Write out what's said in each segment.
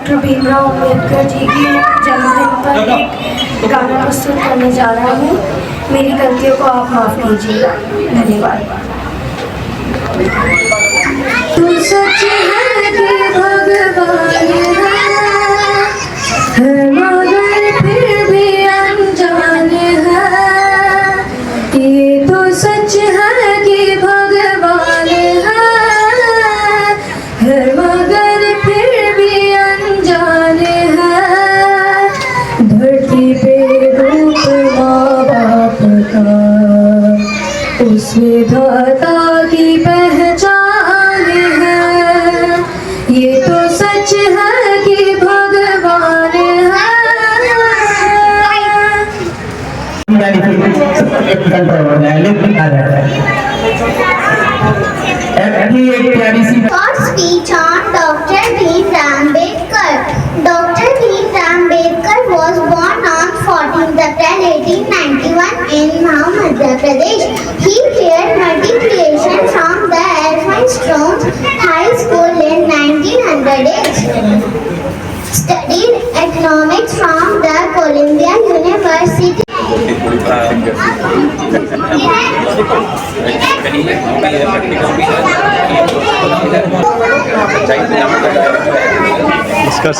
Doctor Bhimrao Ambedkar ji की जन्मदिन पर एक गाना प्रस्तुत करने जा रहा हूँ। मेरी गलतियों को आप माफ़ कीजिएगा। धन्यवाद। तू सच है कि भगवान है मगर फिर भी अनजान है। ये तो सच है कि भगवान है मगर फिर भी अनजान है। धरती पे रूप माँ बाप का उस विधाता की पहचान है। ये तो सच है कि भगवान है। Short speech on Dr. Bhimrao Ambedkar. Dr. Bhimrao Ambedkar was born on 14th April 1891 in Mhau, Madhya Pradesh. He cleared matriculation from the Alphonse Strauss High School in 1908. Studied economics from the Columbia University. Discuss.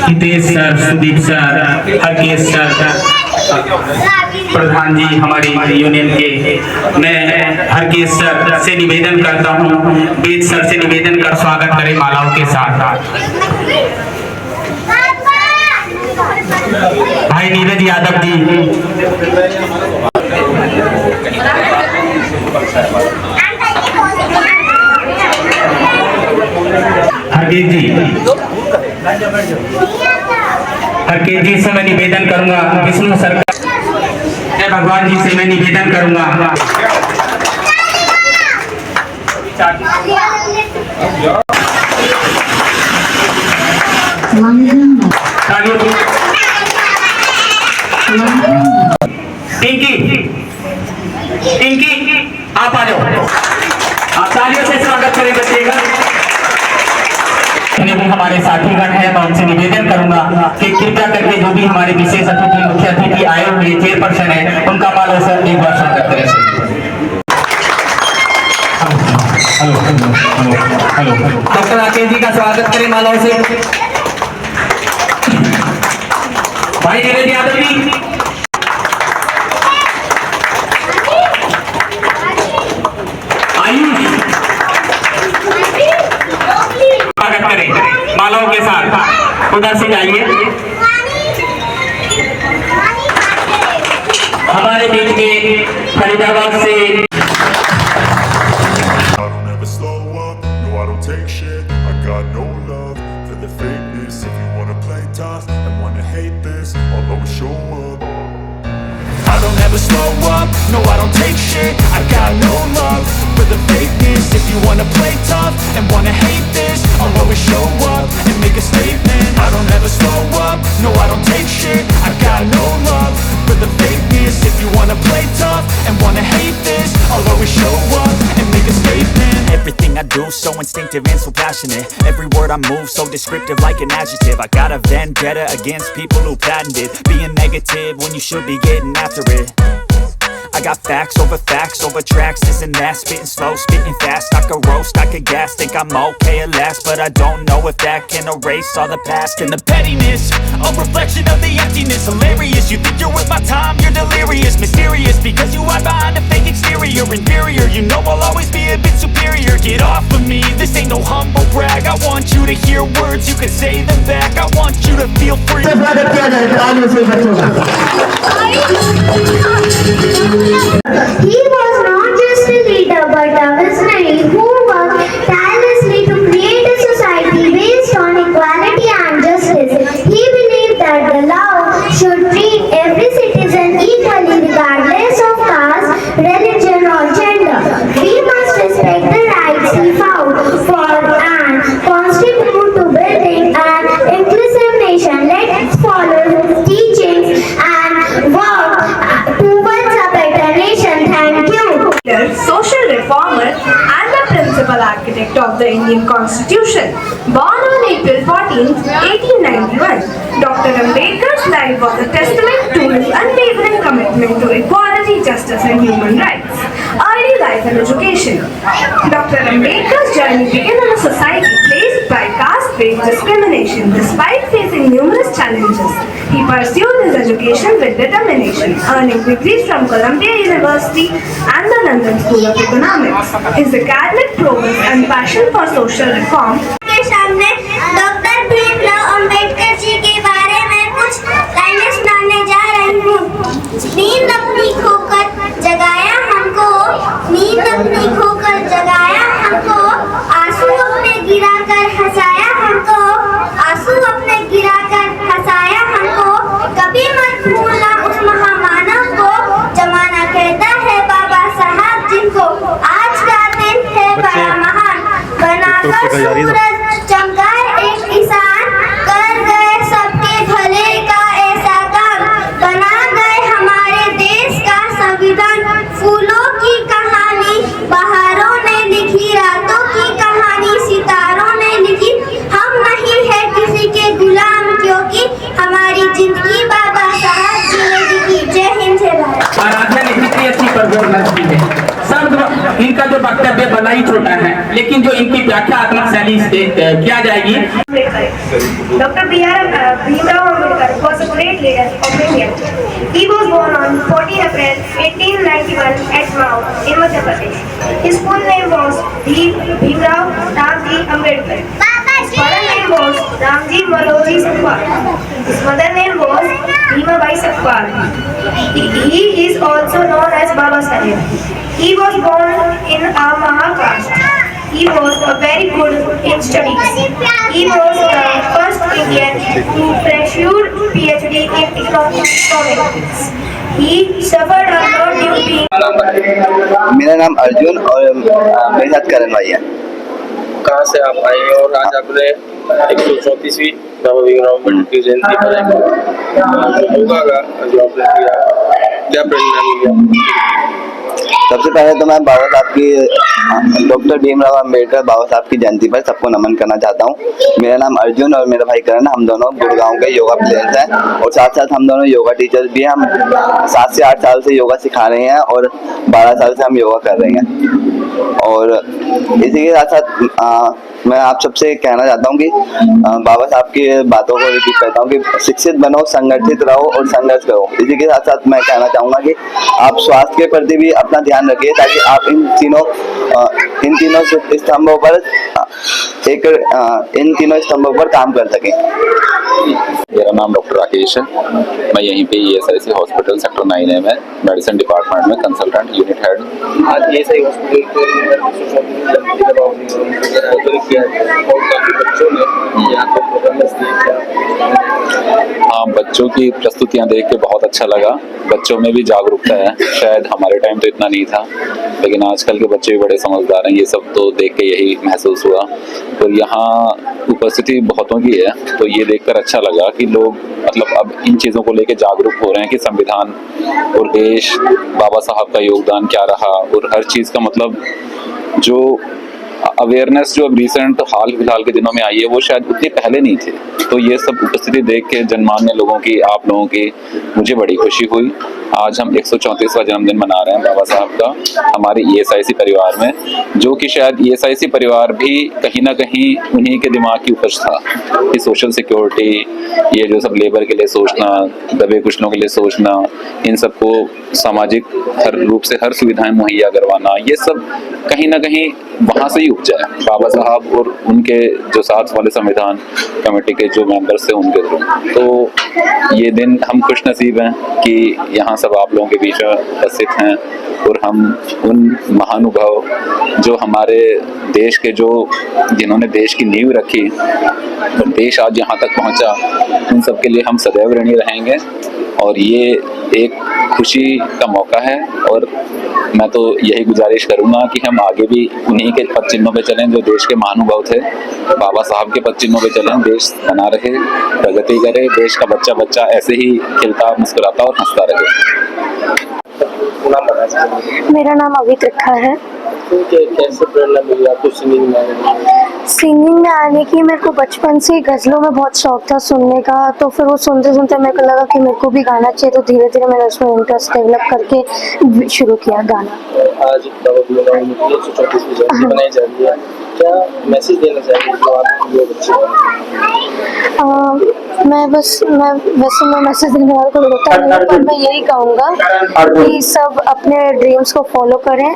Hitesh sir, Sudeep sir, Harkesh sir, Pradhan ji हमारी union के, मैं Harkesh sir से निवेदन करता हूँ, वेद sir से निवेदन कर स्वागत करें मालाओं के साथ। भाई नीरज यादव जी, हरकेश जी, हरकेश जी से मैं निवेदन करूंगा, विष्णु सरकार भगवान जी से मैं निवेदन करूंगा। टिंकी आप आ जाओ, आप तालियों से स्वागत करें बच्चे का। हमारे साथीगण हैं, मैं उनसे निवेदन करूंगा कि कृपया करके जो भी हमारे विशेष अतिथि मुख्य अतिथि आए हुए चेयरपर्सन है उनका माला से एक बार स्वागत करें। हेलो डॉक्टर राकेश जी का स्वागत करें मालाओं से। भाई नीरज यादव जी, आयुष स्वागत करें मालाओं के साथ। उधर से जाइए, हमारे बीच में फरीदाबाद से take shit, I got no love for the fakeness. If you wanna play tough and wanna hate this, I'll always show up. I don't ever slow up, no I don't take shit. I got no love for the fakeness. If you wanna play tough and wanna hate this, I'll always show up and make a statement. I don't ever slow up, no I don't take shit. I got no love for the fakeness. If you wanna play tough and wanna hate this, I'll always show up and make a statement. Everything I do so instinctive and so passionate. Every word I move so descriptive like an adjective. I got a vendetta against people who patented being negative when you should be getting after it. I got facts over tracks, this and that. Spitting slow, spitting fast. I could roast, I could gas. Think I'm okay at last, but I don't know if that can erase all the past. And the pettiness, a reflection of the emptiness. Hilarious, you think you're worth my time, you're delirious. Mysterious, because you hide behind a fake exterior. Inferior, you know I'll always be a bit superior. Get off of me, this ain't no humble brag. I want you to hear words, you can say them back. I want you to feel free. He was not just a leader but a visionary who worked tirelessly to create a society based on equality and justice. He believed that the law should treat every citizen equally regardless of caste, religion or gender. We must respect the rights Indian Constitution. Born on April 14, 1891, Dr. Ambedkar's life was a testament to his unwavering commitment to equality, justice and human rights. Early life and education. Dr. Ambedkar's journey began in a society plagued by caste-based discrimination. Despite facing numerous challenges, he pursued his education with determination, earning degrees from Columbia University and the London School of Economics. His academic progress and passion for social reform के सामने doctor Bhimrao Ambedkar ji के बारे में कुछ लाइनें सुनाने जा रही हूँ। नींद अपनी खोकर जगाया हमको, नींद अपनी खोकर जगाया हमको, आंसू अपने गिराकर हंसाया हमको, आंसू अपने गिराकर हंसाया हमको, कभी मत भूलना उस महामानव को, जमाना कहता है बाबा साहब जिनको, आज का दिन है बड़ा महान, बनाकर सूरज चमका एक किसान, कर गए सबके भले का ऐसा काम, बना गए हमारे देश का संविधान, फूलों की कहानी बहारों ने लिखी, रातों की कहानी सितारों ने लिखी, हम नहीं है किसी के गुलाम क्योंकि हमारी जिंदगी बाबा साहब जी ने लिखी। जय हिंद जय भारत। आराध्या ने कितनी अच्छी परफॉर्मेंस की है। सब इनका जो वक्तव्य बड़ा ही छोटा है, लेकिन जो इनकी व्याख्यात्मक शैली किया जाएगी। Dr. Bhimrao Ambedkar was a great leader of India. He was born on 14 April 1891 at Mhow in Madhya Pradesh. His full name was Bhimrao Ramji Ambedkar. His father name was Ramji Maloji Sakwar. His mother name was Bhimabai Sakwar. He is also known as Baba Saheb. He was born in a Mahakaste. He was very good in studies. He was the first Indian to pursue PhD in economics. He suffered a lot due to मेरा नाम अर्जुन और मेरे साथ करण भाई है। कहाँ से आप आए हैं और आज आपने 134वीं बाबा भीमराव अम्बेडकर की जयंती पर योगा का जो आपने किया, क्या प्रेरणा मिली? सबसे पहले तो मैं बाबा साहब की डॉक्टर भीमराव अंबेडकर बाबा साहब की जयंती पर सबको नमन करना चाहता हूँ। मेरा नाम अर्जुन और मेरा भाई करण, हम दोनों गुड़गांव के योगा प्लेयर्स हैं और साथ साथ हम दोनों योगा टीचर्स भी हैं। हम 7 से 8 साल से योगा सिखा रहे हैं और 12 साल से हम योगा कर रहे हैं। और इसी के साथ साथ मैं आप सबसे कहना चाहता हूँ कि बाबा साहब की बातों को रिपीट करता हूँ कि शिक्षित बनो, संगठित रहो और संघर्ष करो। इसी के साथ साथ मैं कहना चाहूँगा कि आप स्वास्थ्य के प्रति भी अपना ध्यान रखिए ताकि आप इन तीनों स्तंभों पर काम कर सकें। मेरा नाम डॉक्टर राकेश है। मैं यहीं पे ESIC हॉस्पिटल सेक्टर 9A में मेडिसिन डिपार्टमेंट में कंसल्टेंट यूनिट हेड। आज ESIC हॉस्पिटल और काफी बच्चों ने यहाँ पर परफॉर्मेंस दी। हाँ, बच्चों की प्रस्तुतियाँ देख के बहुत अच्छा लगा। बच्चों में भी जागरूकता है, शायद हमारे टाइम तो इतना नहीं था, लेकिन आजकल के बच्चे भी बड़े समझदार हैं। ये सब तो देख के यही महसूस हुआ। और यहाँ उपस्थिति बहुतों की है, तो ये देखकर अच्छा लगा कि लोग मतलब अब इन चीज़ों को लेके जागरूक हो रहे हैं कि संविधान और देश, बाबा साहब का योगदान क्या रहा, और हर चीज़ का मतलब जो अवेयरनेस जो अब रिसेंट हाल फिलहाल के दिनों में आई है वो शायद उतनी पहले नहीं थी। तो ये सब उपस्थिति देख के जनमान्य लोगों की, आप लोगों की, मुझे बड़ी खुशी हुई। आज हम 134वां जन्मदिन मना रहे हैं बाबा साहब का हमारे ESIC परिवार में, जो कि शायद ESIC परिवार भी कहीं ना कहीं उन्हीं के दिमाग की उपज था कि सोशल सिक्योरिटी, ये जो सब लेबर के लिए सोचना, दबे कुचलों के लिए सोचना, इन सबको सामाजिक हर रूप से हर सुविधाएं मुहैया करवाना, ये सब कहीं ना कहीं वहाँ से ही उपजा है। बाबा साहब और उनके जो साथ वाले संविधान कमेटी के जो मेंबर्स थे उनके थ्रू। तो ये दिन हम खुश नसीब हैं कि यहाँ सब आप लोगों के बीच में उपस्थित हैं और हम उन महानुभाव जो हमारे देश के जिन्होंने देश की नींव रखी और देश आज यहाँ तक पहुँचा, उन सब के लिए हम सदैव ऋणी रहेंगे। और ये एक खुशी का मौका है और मैं तो यही गुजारिश करूंगा कि हम आगे भी उन्हीं के पद चिन्हों पे चलें जो देश के महानुभाव थे, बाबा साहब के पद चिन्हों पे चलें, देश बना रहे, प्रगति करे, देश का बच्चा बच्चा ऐसे ही खिलता, मुस्कुराता और हंसता रहे। मेरा नाम अभी त्रिखा है। कैसे प्रेरणा मिली आपको सिंगिंग में? सिंगिंग में आने की मेरे को बचपन से ही गज़लों में बहुत शौक था सुनने का, तो फिर वो सुनते सुनते मेरे को लगा कि मेरे को भी गाना चाहिए, तो धीरे धीरे मैंने उसमें इंटरेस्ट डेवलप करके शुरू किया गाना। आज बाबा भीमराव अम्बेडकर की 134वीं जयंती मनाई जा रही है, क्या मैसेज देना चाहिए जो आप युवा बच्चे मैं वैसे मैं मैसेज देने वाले को होता नहीं हूँ, पर मैं यही कहूँगा कि सब अपने ड्रीम्स को फॉलो करें,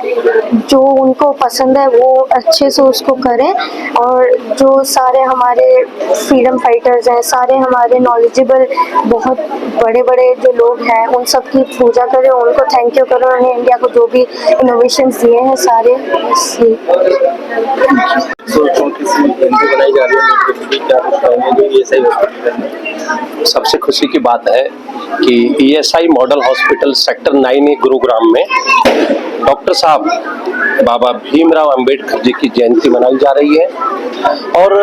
जो उनको पसंद है वो अच्छे से उसको करें, और जो सारे हमारे फ्रीडम फाइटर्स हैं, सारे हमारे नॉलेजेबल बहुत बड़े बड़े जो लोग हैं, उन सब की पूजा करें, उनको थैंक यू करें, उन्हें इंडिया को जो भी इनोवेशंस दिए हैं सारे। 134वीं जयंती मनाई जा रही है, क्या कुछ कहेंगे जो ESI हॉस्पिटल है? सबसे खुशी की बात है कि ESI model hospital sector 9A Gurugram में डॉक्टर साहब बाबा भीमराव अंबेडकर जी की जयंती मनाई जा रही है। और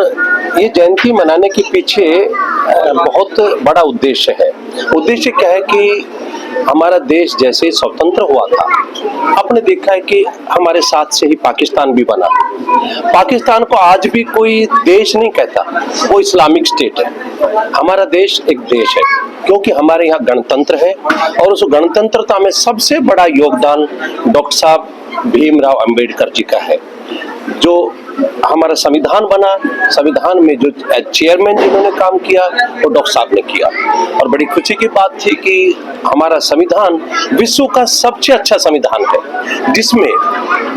ये जयंती मनाने के पीछे बहुत बड़ा उद्देश्य है। उद्देश्य क्या है कि हमारा देश जैसे स्वतंत्र हुआ था, आपने देखा है कि हमारे साथ से ही पाकिस्तान भी बना। पाकिस्तान को आज भी कोई देश नहीं कहता, वो इस्लामिक स्टेट है। हमारा देश एक देश है क्योंकि हमारे यहाँ गणतंत्र है, और उस गणतंत्रता में सबसे बड़ा योगदान डॉक्टर साहब भीमराव अंबेडकर जी का है। जो हमारा संविधान बना, संविधान में जो चेयरमैन जिन्होंने काम किया वो डॉक्टर साहब ने किया। और बड़ी खुशी की बात थी कि हमारा संविधान विश्व का सबसे अच्छा संविधान है, जिसमें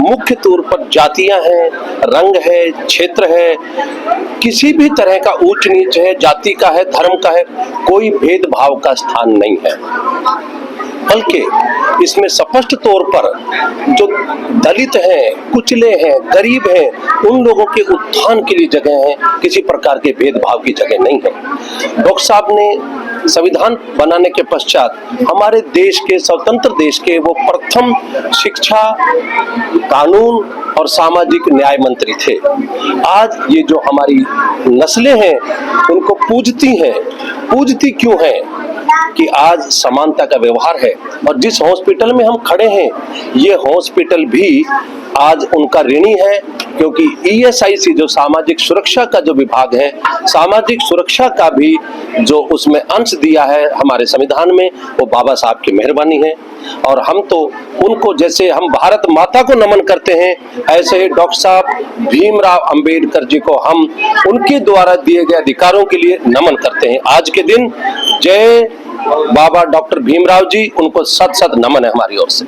मुख्य तौर पर जातियां हैं, रंग है, क्षेत्र है, किसी भी तरह का ऊंच नीच है, जाति का है, धर्म का है, कोई भेदभाव का स्थान नहीं है। बल्कि इसमें स्पष्ट तौर पर जो दलित हैं, कुचले हैं, गरीब हैं, उन लोगों के उत्थान के लिए जगह है, किसी प्रकार के भेदभाव की जगह नहीं है। डॉक्टर साहब ने संविधान बनाने के पश्चात हमारे देश के, स्वतंत्र देश के वो प्रथम शिक्षा, कानून और सामाजिक न्याय मंत्री थे। आज ये जो हमारी नस्लें हैं उनको पूजती क्यों हैं कि आज समानता का व्यवहार है। और जिस हॉस्पिटल में हम खड़े हैं ये हॉस्पिटल भी आज उनका ऋणी है, क्योंकि ESIC जो सामाजिक सुरक्षा का जो विभाग है, सामाजिक सुरक्षा का भी जो उसमें अंश दिया है हमारे संविधान में, वो बाबा साहब की मेहरबानी है। और हम तो उनको, जैसे हम भारत माता को नमन करते हैं, ऐसे ही डॉक्टर साहब भीमराव अंबेडकर जी को हम उनके द्वारा दिए गए अधिकारों के लिए नमन करते हैं। आज के दिन जय बाबा डॉक्टर भीमराव जी, उनको सत सत नमन है हमारी ओर से।